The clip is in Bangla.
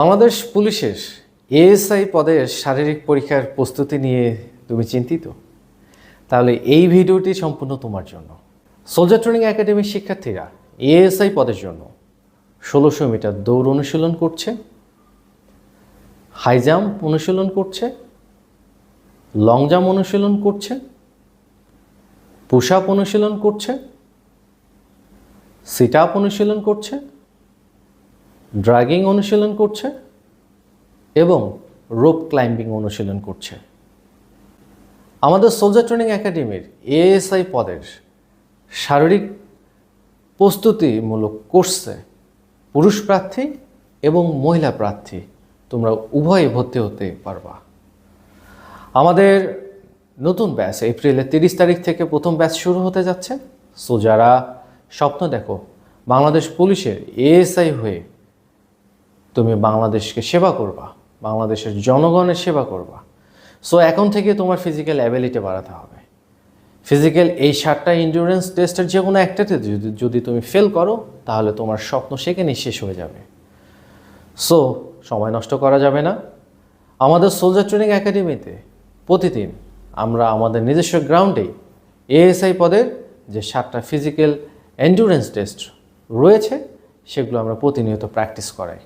বাংলাদেশ পুলিশের এএসআই পদের শারীরিক পরীক্ষার প্রস্তুতি নিয়ে তুমি চিন্তিত? তাহলে এই ভিডিওটি সম্পূর্ণ তোমার জন্য। সোলজার ট্রেনিং একাডেমির শিক্ষার্থীরা এএসআই পদের জন্য ১৬০০ মিটার দৌড় অনুশীলন করছে, হাই জাম্প অনুশীলন করছে, লং জাম্প অনুশীলন করছে, পুশ আপ অনুশীলন করছে, সিট আপ অনুশীলন করছে, ড্রাগিং অনুশীলন করছে এবং রোপ ক্লাইম্বিং অনুশীলন করছে। আমাদের সোলজার ট্রেনিং একাডেমির এএসআই পদের শারীরিক প্রস্তুতিমূলক কোর্সে পুরুষ প্রার্থী এবং মহিলা প্রার্থী তোমরা উভয়ে ভর্তি হতে পারবা। আমাদের নতুন ব্যাচ এপ্রিলের 30 তারিখ থেকে প্রথম ব্যাচ শুরু হতে যাচ্ছে। সো যারা স্বপ্ন দেখো বাংলাদেশ পুলিশের এএসআই হয়ে তুমি বাংলাদেশকে সেবা করবা, বাংলাদেশের জনগণের সেবা করবা, সো এখন থেকে তোমার ফিজিক্যাল অ্যাবিলিটি বাড়াতে হবে। ফিজিক্যাল এই 7টা এন্ডুরেন্স টেস্টের যে কোনো একটাতে যদি তুমি ফেল করো তাহলে তোমার স্বপ্ন সেখানেই শেষ হয়ে যাবে। সো সময় নষ্ট করা যাবে না। আমাদের সোলজার ট্রেনিং একাডেমিতে প্রতিদিন আমরা আমাদের নিজস্ব গ্রাউন্ডেই এএসআই পদের যে 7টা ফিজিক্যাল এন্ডুরেন্স টেস্ট রয়েছে সেগুলো আমরা প্রতিনিয়ত প্র্যাকটিস করাই।